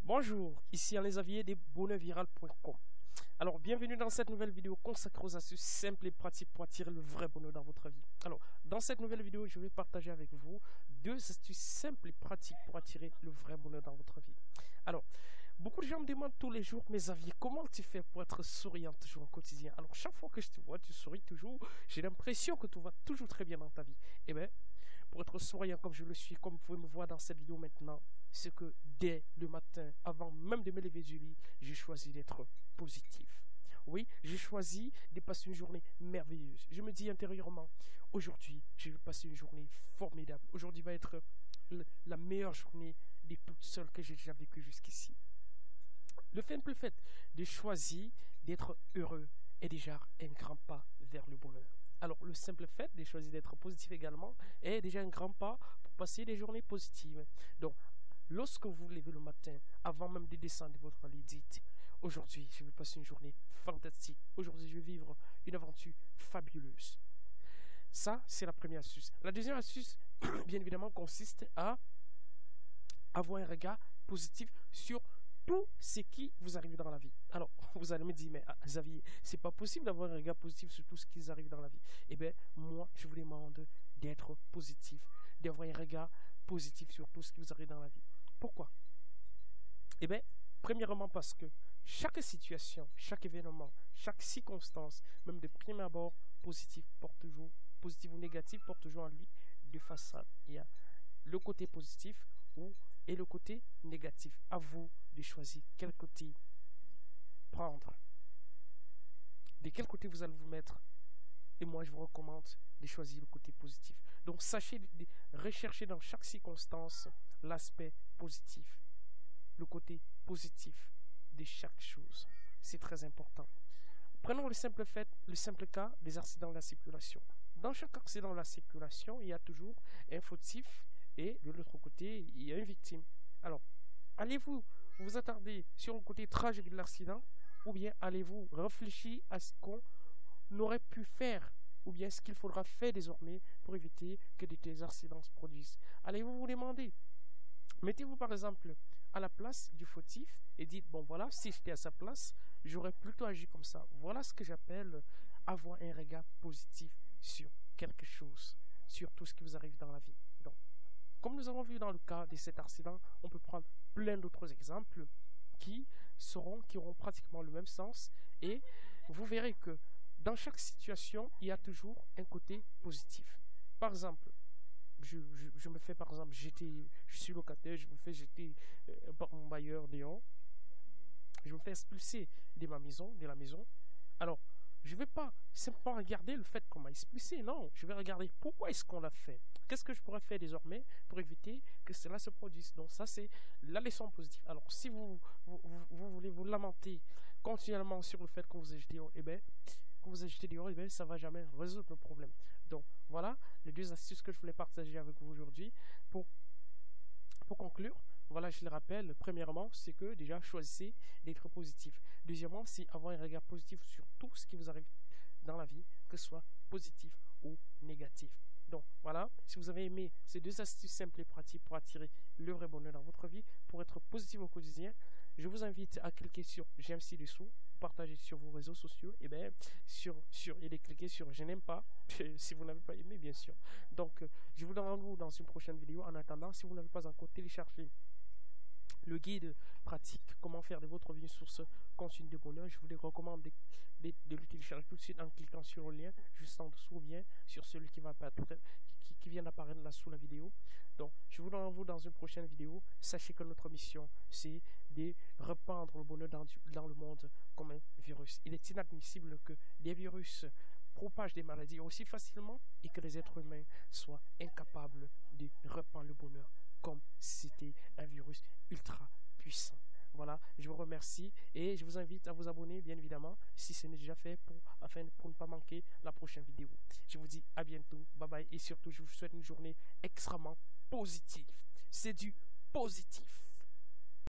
Bonjour, ici Alain Xavier de bonheurviral.com. Alors, bienvenue dans cette nouvelle vidéo consacrée aux astuces simples et pratiques pour attirer le vrai bonheur dans votre vie. Alors, dans cette nouvelle vidéo, je vais partager avec vous deux astuces simples et pratiques pour attirer le vrai bonheur dans votre vie. Alors, beaucoup de gens me demandent tous les jours, mais Xavier, comment tu fais pour être souriant toujours au quotidien? Alors, chaque fois que je te vois, tu souris toujours. J'ai l'impression que tout va toujours très bien dans ta vie. Eh bien, pour être souriant comme je le suis, comme vous pouvez me voir dans cette vidéo maintenant, c'est que dès le matin, avant même de me lever du lit, j'ai choisi d'être positif. Oui, j'ai choisi de passer une journée merveilleuse. Je me dis intérieurement, aujourd'hui, je vais passer une journée formidable. Aujourd'hui va être la meilleure journée de toutes celles que j'ai déjà vécues jusqu'ici. Le simple fait de choisir d'être heureux est déjà un grand pas vers le bonheur. Alors, le simple fait de choisir d'être positif également est déjà un grand pas pour passer des journées positives. Donc, lorsque vous vous levez le matin, avant même de descendre de votre lit, dites « Aujourd'hui, je vais passer une journée fantastique. Aujourd'hui, je vais vivre une aventure fabuleuse. » Ça, c'est la première astuce. La deuxième astuce, bien évidemment, consiste à avoir un regard positif sur tout ce qui vous arrive dans la vie. Alors, vous allez me dire, mais Xavier, c'est pas possible d'avoir un regard positif sur tout ce qui vous arrive dans la vie. Eh bien, moi, je vous demande d'être positif, d'avoir un regard positif sur tout ce qui vous arrive dans la vie. Pourquoi? Eh bien, premièrement parce que chaque situation, chaque événement, chaque circonstance, même de prime abord, positif ou négatif, porte toujours en lui deux façades. Il y a le côté positif et le côté négatif. À vous de choisir quel côté prendre. De quel côté vous allez vous mettre. Et moi, je vous recommande de choisir le côté positif. Donc, sachez de rechercher dans chaque circonstance l'aspect positif. Le côté positif de chaque chose. C'est très important. Prenons le simple cas des accidents de la circulation. Dans chaque accident de la circulation, il y a toujours un fautif et de l'autre côté, il y a une victime. Alors, allez-vous vous attarder sur le côté tragique de l'accident ou bien allez-vous réfléchir à ce qu'on aurait pu faire ou bien ce qu'il faudra faire désormais pour éviter que de tels accidents se produisent? Allez-vous vous demander, mettez-vous par exemple à la place du fautif et dites, bon voilà, si j'étais à sa place, j'aurais plutôt agi comme ça. Voilà ce que j'appelle avoir un regard positif sur quelque chose, sur tout ce qui vous arrive dans la vie. Donc, comme nous avons vu dans le cas de cet accident, on peut prendre plein d'autres exemples qui auront pratiquement le même sens et vous verrez que dans chaque situation, il y a toujours un côté positif. Par exemple, je me fais par exemple jeter, je suis locataire, je me fais jeter par mon bailleur dehors, je me fais expulser de la maison. Alors, je ne vais pas simplement regarder le fait qu'on m'a expulsé, non, je vais regarder pourquoi est-ce qu'on l'a fait. Qu'est-ce que je pourrais faire désormais pour éviter que cela se produise? Donc ça, c'est la leçon positive. Alors, si vous voulez vous lamenter continuellement sur le fait qu'on vous ait jeté dehors, ça ne va jamais résoudre le problème. Donc, voilà les deux astuces que je voulais partager avec vous aujourd'hui. Pour conclure, voilà, je le rappelle, premièrement, c'est que déjà choisissez d'être positif. Deuxièmement, c'est avoir un regard positif sur tout ce qui vous arrive dans la vie, que ce soit positif ou négatif. Donc voilà, si vous avez aimé ces deux astuces simples et pratiques pour attirer le vrai bonheur dans votre vie, pour être positif au quotidien, je vous invite à cliquer sur j'aime ci-dessous, partager sur vos réseaux sociaux, et bien et de cliquer sur je n'aime pas, si vous n'avez pas aimé bien sûr. Donc je vous donne rendez-vous dans une prochaine vidéo. En attendant, si vous n'avez pas encore téléchargé le guide pratique comment faire de votre vie une source continue de bonheur, je vous recommande de le télécharger tout de suite en cliquant sur le lien juste en dessous ou bien sur celui qui vient d'apparaître là sous la vidéo. Donc je vous donne rendez-vous dans une prochaine vidéo. Sachez que notre mission c'est de répandre le bonheur dans le monde comme un virus. Il est inadmissible que des virus propagent des maladies aussi facilement et que les êtres humains soient incapables de répandre le bonheur comme si c'était un virus ultra puissant. Voilà, je vous remercie et je vous invite à vous abonner bien évidemment si ce n'est déjà fait afin pour ne pas manquer la prochaine vidéo. Je vous dis à bientôt, bye bye et surtout je vous souhaite une journée extrêmement positive. C'est du positif.